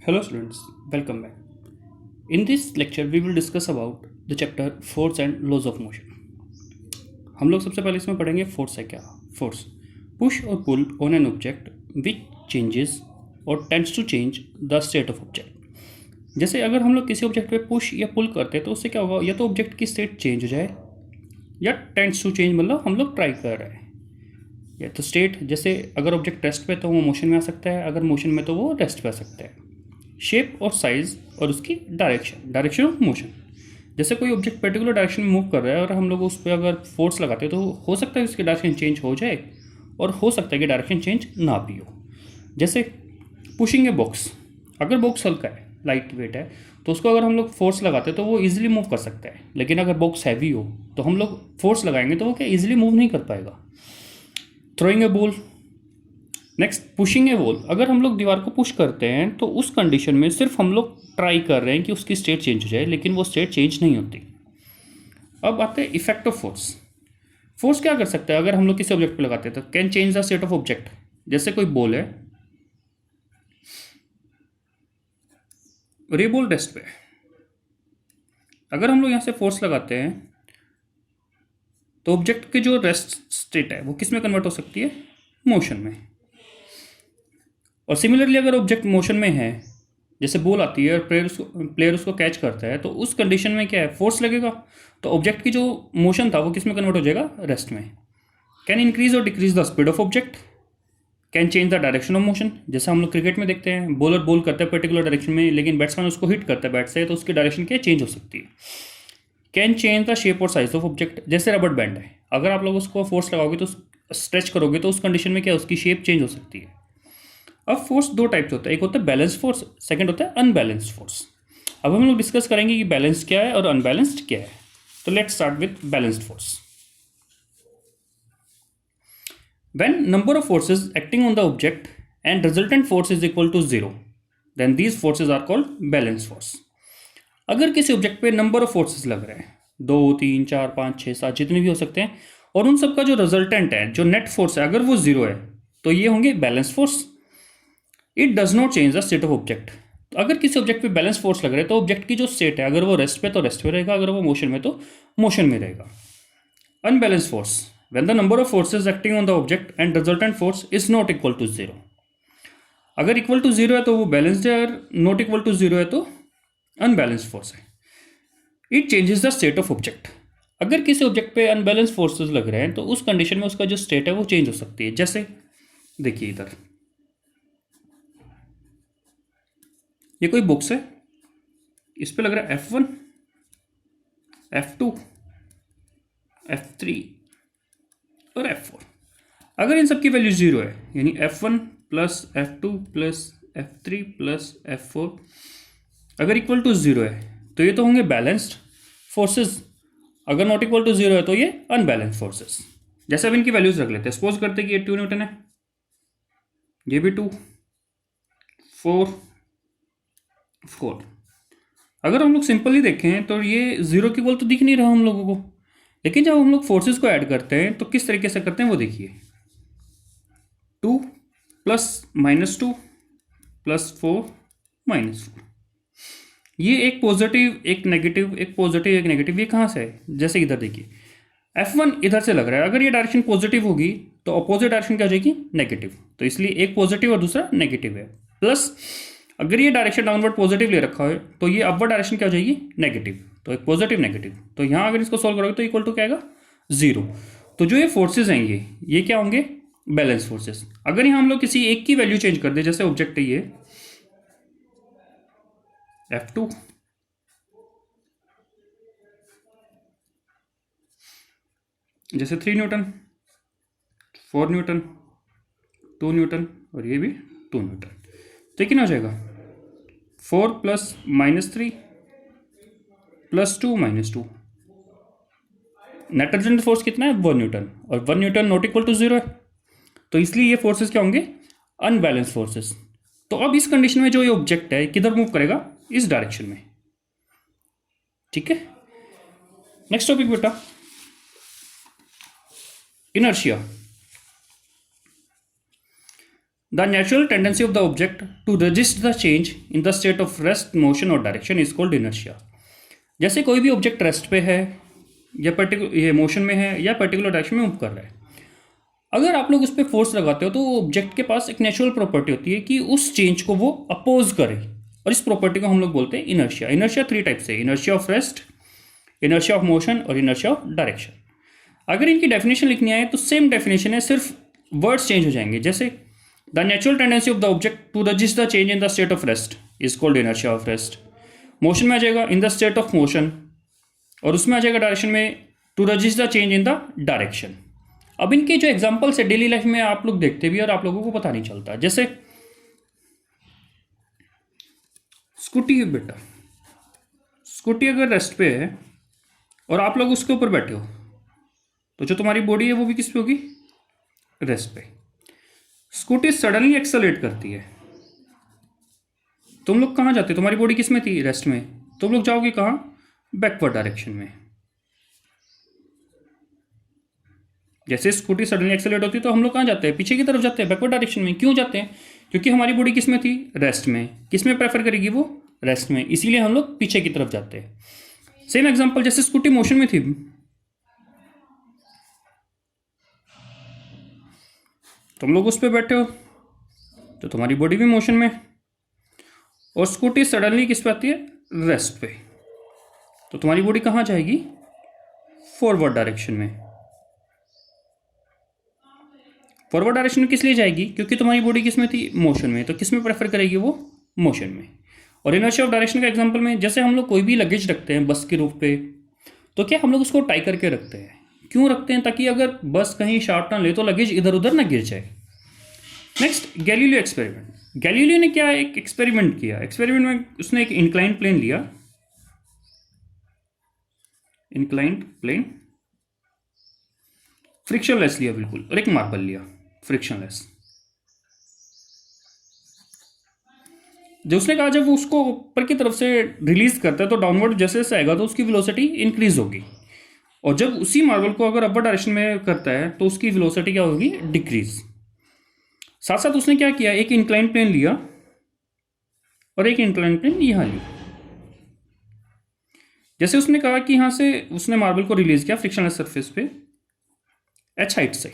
Hello students, welcome back. In this lecture we will discuss about the chapter force and laws of motion. हम लोग सबसे पहले इसमें पढ़ेंगे फोर्स है क्या. Force push or pull on an object which changes or tends to change the state of object. जैसे अगर हम लोग किसी ऑब्जेक्ट पे पुश या पुल करते हैं तो उससे क्या होगा, या तो ऑब्जेक्ट की स्टेट चेंज हो जाए या टेंड्स टू चेंज, मतलब हम लोग ट्राई कर रहे हैं. या तो स्टेट, जैसे अगर ऑब्जेक्ट रेस्ट पे तो वो मोशन में आ सकता है, अगर मोशन में तो वो रेस्ट पे आ सकता है. शेप और साइज और उसकी डायरेक्शन ऑफ मोशन. जैसे कोई ऑब्जेक्ट पर्टिकुलर डायरेक्शन में मूव कर रहा है और हम लोग उस पर अगर फोर्स लगाते हैं तो हो सकता है उसकी डायरेक्शन चेंज हो जाए और हो सकता है कि डायरेक्शन चेंज ना भी हो. जैसे पुशिंग ए बॉक्स, अगर बॉक्स हल्का है, लाइट वेट है, तो उसको अगर हम लोग फोर्स लगाते हैं तो वो ईजिली मूव कर सकता है. लेकिन अगर बॉक्स हैवी हो तो हम लोग फोर्स लगाएंगे तो वो क्या ईजिली मूव नहीं कर पाएगा. थ्रोइंग ए बॉल. नेक्स्ट पुशिंग ए वॉल, अगर हम लोग दीवार को पुश करते हैं तो उस कंडीशन में सिर्फ हम लोग ट्राई कर रहे हैं कि उसकी स्टेट चेंज हो जाए, लेकिन वो स्टेट चेंज नहीं होती. अब आते हैं इफेक्ट ऑफ फोर्स. फोर्स क्या कर सकता है अगर हम लोग किसी ऑब्जेक्ट पे लगाते हैं तो can change the state of object. जैसे कोई बॉल है और ये बॉल रेस्ट पे, अगर हम लोग यहाँ से फोर्स लगाते हैं तो ऑब्जेक्ट की जो रेस्ट स्टेट है वो किस में कन्वर्ट हो सकती है, मोशन में. और सिमिलरली अगर ऑब्जेक्ट मोशन में है, जैसे बॉल आती है और प्लेयर उसको कैच करता है, तो उस कंडीशन में क्या है, फोर्स लगेगा तो ऑब्जेक्ट की जो मोशन था वो किस में कन्वर्ट हो जाएगा, रेस्ट में. कैन इंक्रीज और decrease the speed of object. Can change the direction of motion. जैसे हम लोग क्रिकेट में देखते हैं, बॉलर बॉल करता है पर्टिकुलर डायरेक्शन में, लेकिन बैट्समैन उसको हिट करता है बैट से, तो उसकी डायरेक्शन क्या चेंज हो सकती है. कैन चेंज द शेप और साइज ऑफ ऑब्जेक्ट. जैसे रबर बैंड है, अगर आप लोग उसको फोर्स लगाओगे तो स्ट्रेच करोगे तो उस कंडीशन में क्या उसकी शेप चेंज हो सकती है. अब फोर्स दो टाइप के होता है, एक होता है बैलेंस फोर्स, सेकंड होता है अनबैलेंस्ड फोर्स. अब हम लोग डिस्कस करेंगे कि बैलेंस क्या है और अनबैलेंस्ड क्या है. तो let's start with balanced force. When number of forces acting on the object and resultant force is equal to zero, then these forces are called balance force. अगर किसी ऑब्जेक्ट पे नंबर ऑफ फोर्सेस लग रहे हैं, 2 3 4 5 6 7 जितने भी हो सकते हैं, और उन सबका जो रिजल्टेंट है, जो नेट फोर्स है, अगर वो जीरो है तो ये होंगे balance force. It does not change the state of object. तो अगर किसी ऑब्जेक्ट पे बैलेंस फोर्स लग रहा है तो ऑब्जेक्ट की जो स्टेट है, अगर वो रेस्ट पे तो रेस्ट पे रहेगा, अगर वो मोशन में तो मोशन में रहेगा. Unbalance force, when the number of forces acting on the object and resultant force is not equal to zero. अगर इक्वल टू जीरो है तो वो बैलेंस्ड है, और नॉट इक्वल टू जीरो है तो अनबैलेंस्ड फोर्स है. It changes the state of object. अगर किसी ऑब्जेक्ट पे अनबैलेंस फोर्सेज लग रहे हैं तो उस कंडीशन में उसका जो स्टेट है वो चेंज हो सकती है. जैसे देखिए इधर ये कोई बुक्स है, इस पे लग रहा है F1, F2, F3 और F4. अगर इन सब की वैल्यू जीरो है, यानी F1 plus F2 plus F3 plus F4 अगर इक्वल टू जीरो है तो ये तो होंगे बैलेंस्ड फोर्सेस. अगर नॉट इक्वल टू जीरो है तो ये अनबैलेंस्ड फोर्सेस. जैसे अब इनकी वैल्यूज रख लेते हैं. सपोज करते हैं कि ये 2 न्यूटन है, ये भी 2, 4, 4. अगर हम लोग सिंपली देखें तो ये जीरो की इक्वल तो दिख नहीं रहा हम लोगों को, लेकिन जब हम लोग फोर्सेस को ऐड करते हैं तो किस तरीके से करते हैं वो देखिए. 2 प्लस -2 प्लस 4 -4. ये एक पॉजिटिव एक नेगेटिव, एक पॉजिटिव एक नेगेटिव, ये कहाँ से है. जैसे इधर देखिए F1 इधर से लग रहा है, अगर ये डायरेक्शन पॉजिटिव होगी तो अपोजिट डायरेक्शन क्या हो जाएगी, नेगेटिव. तो इसलिए एक पॉजिटिव और दूसरा नेगेटिव है. प्लस अगर ये डायरेक्शन डाउनवर्ड पॉजिटिव ले रखा है तो ये अपवर्ड डायरेक्शन क्या हो जाएगी, नेगेटिव. तो एक पॉजिटिव नेगेटिव, तो यहाँ अगर इसको सॉल्व करोगे तो इक्वल टू क्या आएगा, जीरो. तो जो ये फोर्सेज हैं ये क्या होंगे, बैलेंस फोर्सेस. अगर यहाँ हम लोग किसी एक की वैल्यू चेंज कर दे, जैसे ऑब्जेक्ट है ये F2, जैसे 3 न्यूटन, 4 न्यूटन, 2 न्यूटन और ये भी 2 न्यूटन, तो कितना हो जाएगा, 4 plus -3 plus 2 -2. Net resultant force कितना है, 1 न्यूटन, और 1 newton not equal to zero है, तो इसलिए ये फोर्सेस क्या होंगे, अनबैलेंस फोर्सेस. तो अब इस कंडीशन में जो ये ऑब्जेक्ट है किधर मूव करेगा, इस डायरेक्शन में. ठीक है. नेक्स्ट टॉपिक बेटा, inertia. The natural tendency of the object to resist the change in the state of rest, motion और डायरेक्शन इज कॉल्ड इनर्शिया। जैसे कोई भी ऑब्जेक्ट रेस्ट पे है या ये मोशन में है या पर्टिकुलर डायरेक्शन में मूव कर रहा है, अगर आप लोग उस पर फोर्स लगाते हो तो ऑब्जेक्ट के पास एक नेचुरल प्रॉपर्टी होती है कि उस चेंज को वो अपोज करे, और इस प्रॉपर्टी को हम लोग बोलते हैं इनर्शिया। इनर्शिया 3 टाइप से, inertia of rest, inertia of motion और इनर्शिया ऑफ डायरेक्शन। अगर इनकी डेफिनेशन लिखनी आए तो सेम डेफिनेशन है, सिर्फ वर्ड्स चेंज हो जाएंगे। जैसे the natural tendency of the object to resist the change in the state of rest is called inertia of rest. Motion में आ जाएगा in the state of motion, और उसमें आ जाएगा डायरेक्शन में to resist the change in the direction. अब इनके जो एग्जांपल्स है डेली लाइफ में आप लोग देखते भी और आप लोगों को पता नहीं चलता। जैसे स्कूटी है बेटा, स्कूटी अगर रेस्ट पे है और आप लोग उसके ऊपर बैठे हो तो जो तुम्हारी बॉडी है वो भी किस पे होगी, रेस्ट पे। स्कूटी सडनली एक्सेलरेट करती है, तुम लोग कहाँ जाते हो, तुम्हारी बॉडी किस में थी, रेस्ट में, तुम लोग जाओगे कहाँ, बैकवर्ड डायरेक्शन में। जैसे स्कूटी सडनली एक्सेलरेट होती है तो हम लोग कहाँ जाते हैं, पीछे की तरफ जाते हैं, बैकवर्ड डायरेक्शन में। क्यों जाते हैं, क्योंकि हमारी बॉडी किस में थी, रेस्ट में। किस में प्रेफर करेगी वो, रेस्ट में, इसीलिए हम लोग पीछे की तरफ जाते हैं। सेम एग्जांपल, जैसे स्कूटी मोशन में थी, तुम लोग उस पर बैठे हो तो तुम्हारी बॉडी भी मोशन में, और स्कूटी सडनली किस पे आती है, रेस्ट पे, तो तुम्हारी बॉडी कहाँ जाएगी, फॉरवर्ड डायरेक्शन में। फॉरवर्ड डायरेक्शन में किस लिए जाएगी, क्योंकि तुम्हारी बॉडी किस में थी, मोशन में, तो किस में प्रेफर करेगी वो, मोशन में। और इनर्शिया ऑफ डायरेक्शन का एग्जांपल में, जैसे हम लोग कोई भी लगेज रखते हैं बस के रूफ पे, तो क्या हम लोग उसको टाई करके रखते हैं, क्यों रखते हैं, ताकि अगर बस कहीं शार्ट ना ले तो लगेज इधर उधर ना गिर जाए। Next, Galileo experiment. गैलीलियो ने क्या एक एक्सपेरिमेंट किया, एक्सपेरिमेंट में उसने एक इंक्लाइंड प्लेन लिया, इंक्लाइंड प्लेन फ्रिक्शनलेस लिया बिल्कुल, और एक मार्बल लिया फ्रिक्शनलेस। जो उसने कहा जब वो उसको ऊपर की तरफ से रिलीज करता है तो डाउनवर्ड जैसे जैसे आएगा तो उसकी वेलोसिटी इंक्रीज होगी, और जब उसी मार्बल को अगर अपर डायरेक्शन में करता है तो उसकी वेलोसिटी क्या होगी, डिक्रीज। साथ साथ उसने क्या किया, एक इंक्लाइंड प्लेन लिया और एक इंक्लाइंड प्लेन यहां लिया। जैसे उसने कहा कि यहां से उसने मार्बल को रिलीज किया फ्रिक्शनलेस सरफेस पे h हाइट से,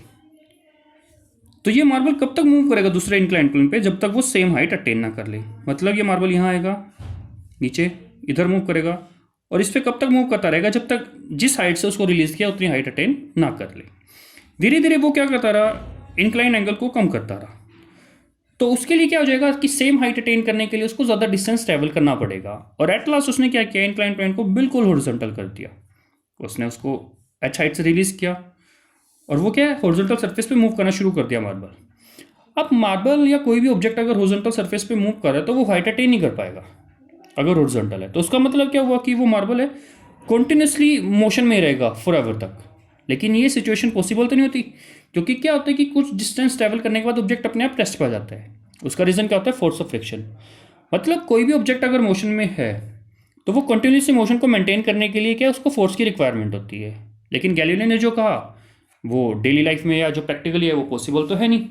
तो ये मार्बल कब तक मूव करेगा दूसरे इंक्लाइंड प्लेन पे, जब तक वो सेम हाइट अटेन ना कर ले। मतलब ये मार्बल यहाँ आएगा, नीचे इधर मूव करेगा, और इस पर कब तक मूव करता रहेगा, जब तक जिस हाइट से उसको रिलीज किया उतनी हाइट अटेन ना कर ले। धीरे धीरे वो क्या करता रहा, इंक्लाइन एंगल को कम करता रहा, तो उसके लिए क्या हो जाएगा कि सेम हाइट अटेन करने के लिए उसको ज़्यादा डिस्टेंस ट्रैवल करना पड़ेगा। और एट लास्ट उसने क्या किया, इंक्लाइन प्लेन को बिल्कुल हॉरिजॉन्टल कर दिया, उसने उसको h हाइट से रिलीज किया, और वो क्या है, हॉरिजॉन्टल सरफेस पे मूव करना शुरू कर दिया मार्बल। अब मार्बल या कोई भी ऑब्जेक्ट अगर हॉरिजॉन्टल सरफेस पे मूव कर रहा है तो वो हाइट अटेन नहीं कर पाएगा अगर हॉरिजॉन्टल है। तो उसका मतलब क्या हुआ कि वो मार्बल है कॉन्टिन्यूसली मोशन में रहेगा फॉर एवर तक। लेकिन ये सिचुएशन पॉसिबल तो नहीं होती, क्योंकि क्या होता है कि कुछ डिस्टेंस ट्रैवल करने के बाद ऑब्जेक्ट अपने आप रेस्ट पे आ जाता है। उसका रीज़न क्या होता है, फोर्स ऑफ फ्रिक्शन। मतलब कोई भी ऑब्जेक्ट अगर मोशन में है तो वो कंटिन्यूसली मोशन को मेंटेन करने के लिए क्या उसको फोर्स की रिक्वायरमेंट होती है। लेकिन गैलीलियो ने जो कहा वो डेली लाइफ में या जो प्रैक्टिकली है वो पॉसिबल तो है नहीं।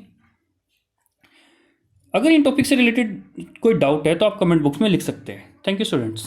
अगर इन टॉपिक से रिलेटेड कोई डाउट है तो आप कमेंट बॉक्स में लिख सकते हैं। Thank you students.